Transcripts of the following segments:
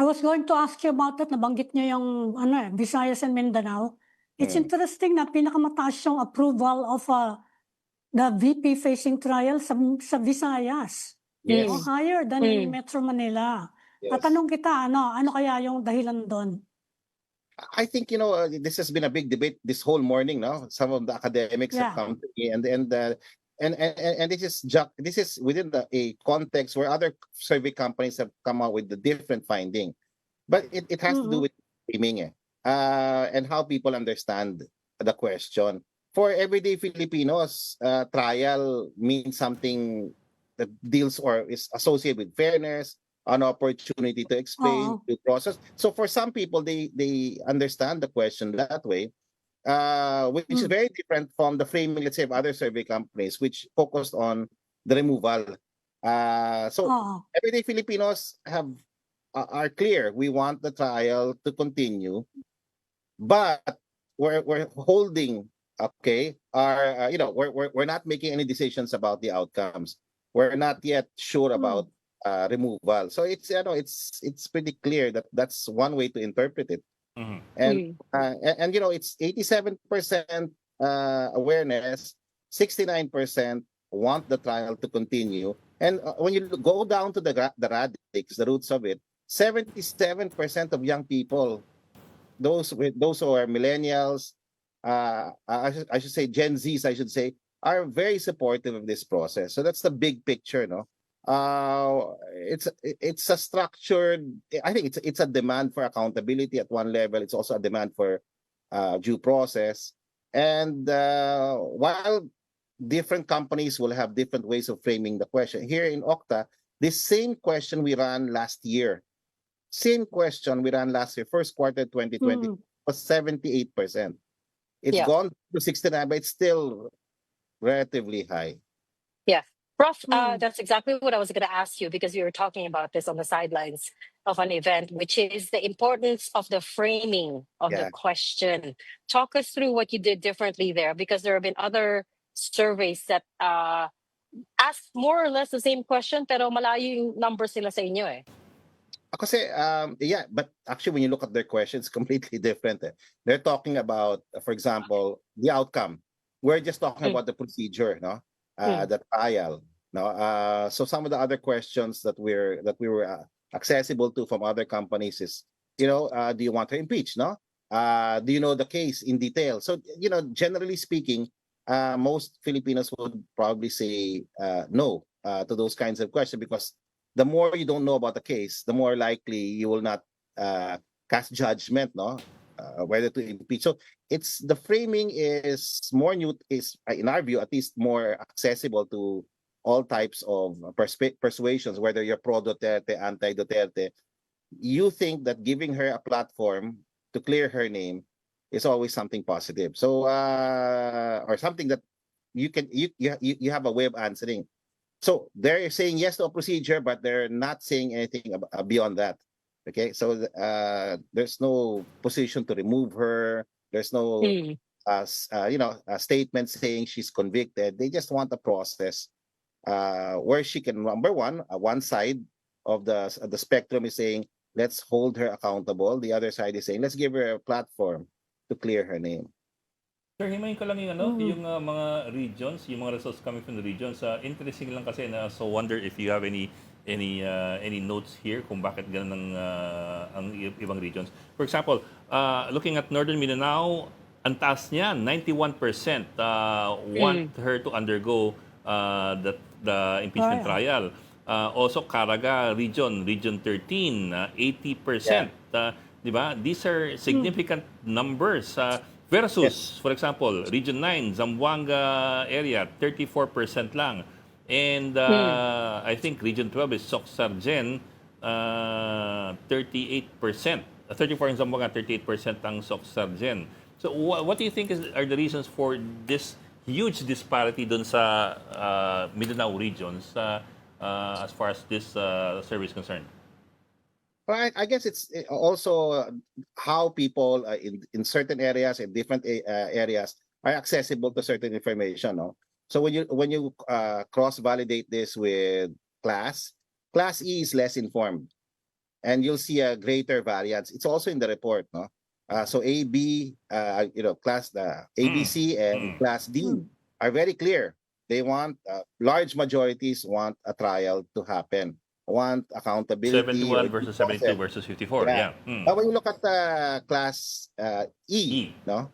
was going to ask you about that. Nabanggit niyo yung Visayas and Mindanao. It's interesting na pinakamataas yung approval of the VP facing trial sa Visayas. Yes. Higher than in Metro Manila. Yes. Tatanong kita, ano kaya yung dahilan doon? I think, this has been a big debate this whole morning, no? Some of the academics have come to me, and this is within a context where other survey companies have come out with the different finding, but it has to do with framing, and how people understand the question. For everyday Filipinos, trial means something that deals or is associated with fairness, an opportunity to explain the process. So for some people, they understand the question that way, which is very different from the framing, let's say, of other survey companies, which focused on the removal. So everyday Filipinos are clear. We want the trial to continue, but we're holding. Okay, we're not making any decisions about the outcomes. We're not yet sure about removal. So it's pretty clear that that's one way to interpret it. And it's 87% awareness, 69% want the trial to continue. And when you go down to the radix, the roots of it, 77% of young people, those who are millennials, I should say Gen Zs, are very supportive of this process. So that's the big picture, no? It's a structured. I think it's a demand for accountability at one level. It's also a demand for due process. And while different companies will have different ways of framing the question, here in Okta, this same question we ran last year. First quarter 2020 was 78%. It's gone to 69%, but it's still relatively high. Yeah. Prof, that's exactly what I was going to ask you, because we were talking about this on the sidelines of an event, which is the importance of the framing of the question. Talk us through what you did differently there, because there have been other surveys that ask more or less the same question, pero malayo yung numbers nila sa inyo eh. Kasi, but actually when you look at their questions, completely different. They're talking about, for example, the outcome. We're just talking about the procedure, no? The trial, no? So some of the other questions that we were accessible to from other companies is, do you want to impeach, no? Do you know the case in detail? So, generally speaking, most Filipinos would probably say no to those kinds of questions, because the more you don't know about the case, the more likely you will not cast judgment, no? Whether to impeach. So it's the framing is more in our view, at least more accessible to all types of persuasions, whether you're pro-Duterte, anti-Duterte. You think that giving her a platform to clear her name is always something positive. So or something that you have a way of answering. So they're saying yes to a procedure, but they're not saying anything beyond that. Okay, so there's no position to remove her. There's no, a statement saying she's convicted. They just want a process where she can, number one side of the spectrum is saying, let's hold her accountable. The other side is saying, let's give her a platform to clear her name. Sir, himayin ko lang yung yung mga regions, yung mga results coming from the regions. Interesting lang kasi na, so wonder if you have any notes here kung bakit ganun ang ibang regions. For example, looking at Northern Mindanao, ang taas niya, 91% want her to undergo the impeachment trial. Also, Caraga region 13, 80%. Diba? These are significant numbers. Versus, for example, Region 9, Zamboanga area, 34% lang. And I think Region 12 is Soc-Sargen, 38%. 34 in Zamboanga, 38% ang Soc-Sargen. So what do you think are the reasons for this huge disparity dun sa Mindanao regions as far as this survey is concerned? Well, I guess it's also how people in certain areas, in different areas, are accessible to certain information. No? So when you cross-validate this with class E is less informed. and you'll see a greater variance. It's also in the report, no? So A, B, class ABC and class D are very clear. They want large majorities want a trial to happen, want accountability. 71 versus 72 versus 54. Yeah. But when you look at class E, no,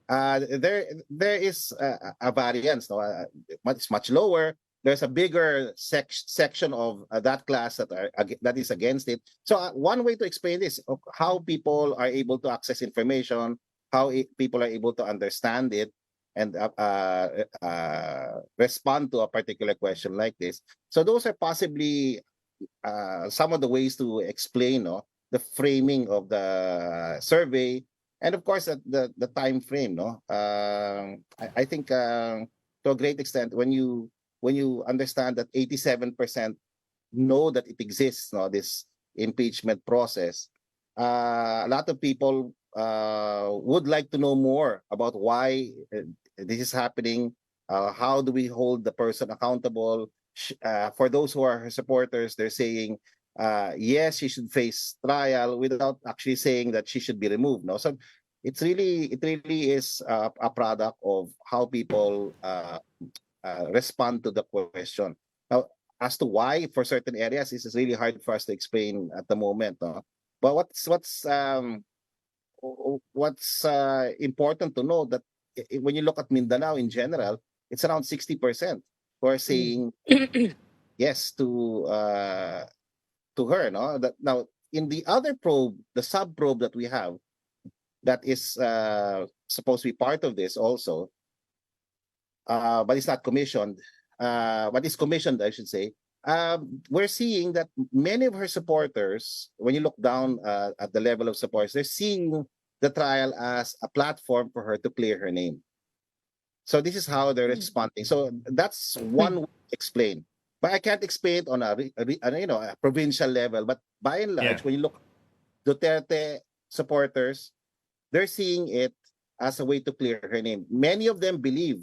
there is a variance. No, it's much lower. There's a bigger section of that class that is against it. So one way to explain this, how people are able to access information, how people are able to understand it, and respond to a particular question like this. So those are possibly some of the ways to explain the framing of the survey, and of course the time frame. I think to a great extent, when you understand that 87% know that it exists, this impeachment process, a lot of people would like to know more about why this is happening. How do we hold the person accountable? For those who are her supporters, they're saying, yes, she should face trial, without actually saying that she should be removed. No, so it really is a product of how people respond to the question. Now, as to why for certain areas, this is really hard for us to explain at the moment. No? But what's important to know that when you look at Mindanao in general, it's around 60% who are saying yes to her. No, that now in the other probe, the sub probe that we have, that is supposed to be part of this also. But it's not commissioned. But it's commissioned, I should say. We're seeing that many of her supporters, when you look down at the level of supporters, they're seeing the trial as a platform for her to clear her name. So this is how they're responding. So that's one way to explain. But I can't explain it on a provincial level. But by and large, when you look at Duterte supporters, they're seeing it as a way to clear her name. Many of them believe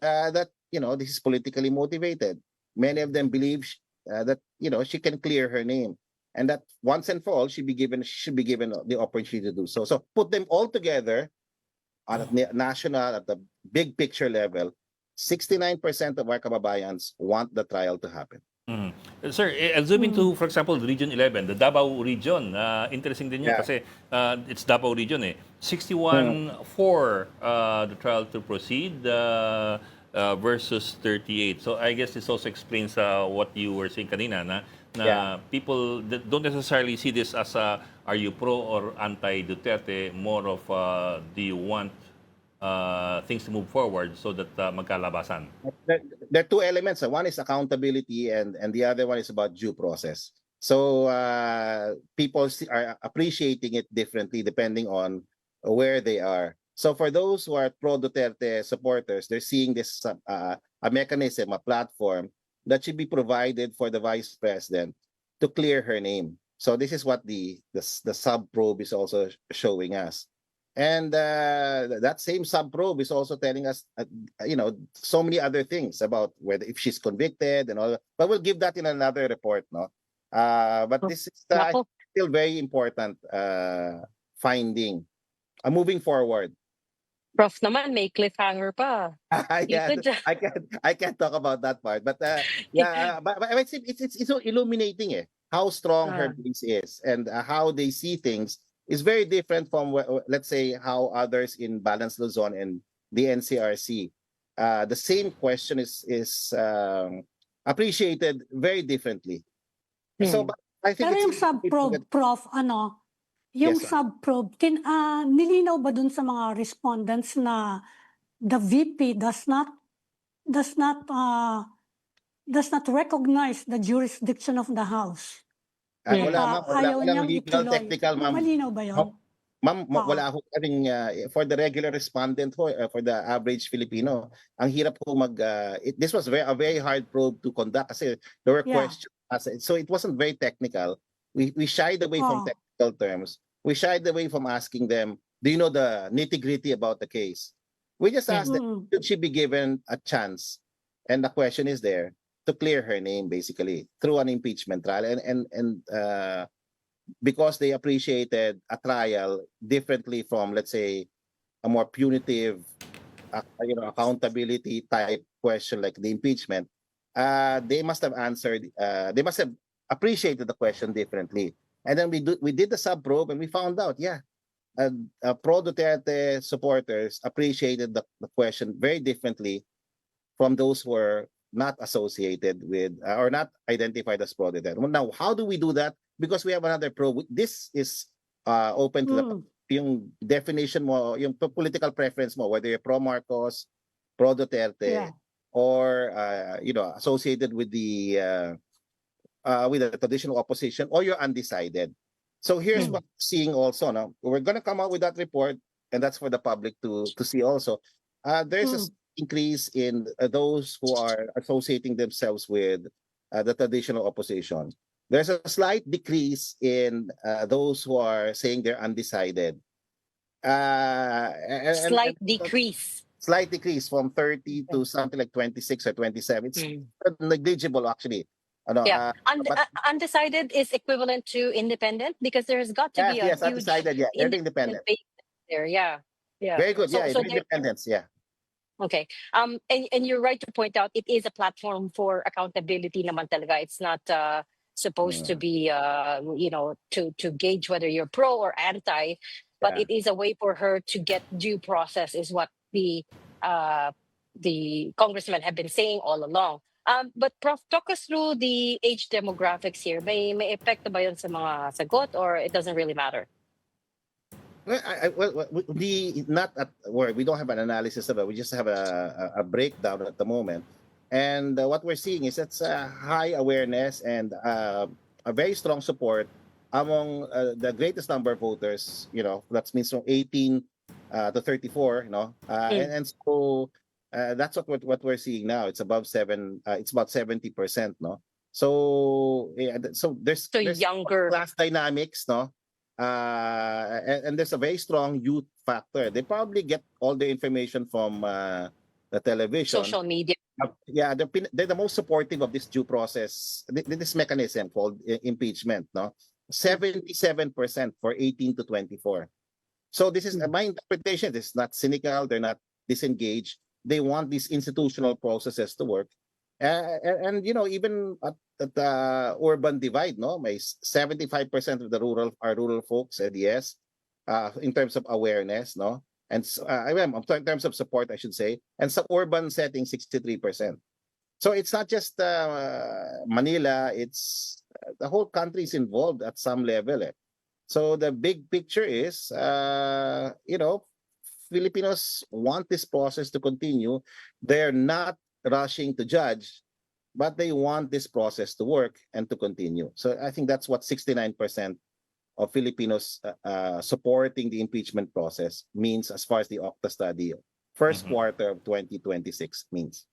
that this is politically motivated. Many of them believe that she can clear her name, and that once and for all she should be given the opportunity to do so. So put them all together at national, at the big picture level, 69% of our kababayans want the trial to happen. Sir, I'll zoom into, for example, Region 11, the Davao region. Interesting din yun kasi it's Davao region eh. 61 for the trial to proceed versus 38. So I guess this also explains what you were saying kanina na people don't necessarily see this as are you pro or anti-Duterte, more of do you want things to move forward so that magkalabasan. There are two elements. One is accountability, and the other one is about due process. So people are appreciating it differently depending on where they are. So for those who are pro-Duterte supporters, they're seeing this a mechanism, a platform that should be provided for the vice president to clear her name. So this is what the sub-probe is also showing us. And that same sub-probe is also telling us, so many other things about whether if she's convicted and all that. But we'll give that in another report, no? But this is still very important finding. Moving forward. Prof naman, may cliffhanger pa. Yeah, I can't talk about that part. But but it's so illuminating how strong her base is, and how they see things is very different from, let's say, how others in Balance Luzon and the NCRC. The same question is appreciated very differently. So I think pero yung sub-probe, Prof, yung sub-probe, nilinaw ba dun sa mga respondents na the VP does not recognize the jurisdiction of the House? Wala niyang legal ituloy. technical, ma'am. Malinaw ba yun? Ma'am, wala ako for the regular respondent for the average Filipino, ang hirap ko this was a very hard probe to conduct kasi there were questions. So it wasn't very technical. We shied away from technical terms. We shied away from asking them, do you know the nitty-gritty about the case? We just asked them, should she be given a chance? And the question is there to clear her name, basically, through an impeachment trial. And because they appreciated a trial differently from, let's say, a more punitive, accountability type question like the impeachment, they must have answered. They must have appreciated the question differently. And then we did the sub probe and we found out, pro Duterte supporters appreciated the question very differently from those who were not associated with or not identified as pro Duterte. Now, how do we do that? Because we have another probe. This is open to the yung definition mo, yung political preference mo, whether you're pro Marcos, pro Duterte, or associated with the traditional opposition, or you're undecided. So here's what we're seeing also. Now we're going to come out with that report, and that's for the public to see also. There's an increase in those who are associating themselves with the traditional opposition. There's a slight decrease in those who are saying they're undecided. Slight decrease. Slight decrease from 30 to something like 26 or 27. It's negligible, actually. Undecided is equivalent to independent, because there's got to be a huge undecided. Yeah, they're independent. There, yeah. Very good. So independence. Yeah. Okay. And you're right to point out it is a platform for accountability naman talaga. It's not supposed to be to gauge whether you're pro or anti, but it is a way for her to get due process, is what the congressmen have been saying all along. But Prof, talk us through the age demographics here. May epekto ba yun sa mga sagot, or it doesn't really matter? Well, we don't have an analysis of it. We just have a breakdown at the moment. And what we're seeing is it's a high awareness and a very strong support among the greatest number of voters, that means from 18 to 34, and so that's what we're seeing now. It's above it's about 70%, no? So there's younger class dynamics, no? And there's a very strong youth factor. They probably get all the information from the television, social media. They're the most supportive of this due process, this mechanism called impeachment, no? 77% for 18 to 24. So this is my interpretation. This is not cynical. They're not disengaged. They want these institutional processes to work. And even at the urban divide, no, may 75% of the rural folks said yes, in terms of awareness, no, and in terms of support, I should say, and some urban setting 63%. So it's not just Manila; it's the whole country is involved at some level. So the big picture is, Filipinos want this process to continue. They're not rushing to judge, but they want this process to work and to continue. So I think that's what 69% of Filipinos supporting the impeachment process means as far as the Okta study first quarter of 2026 means.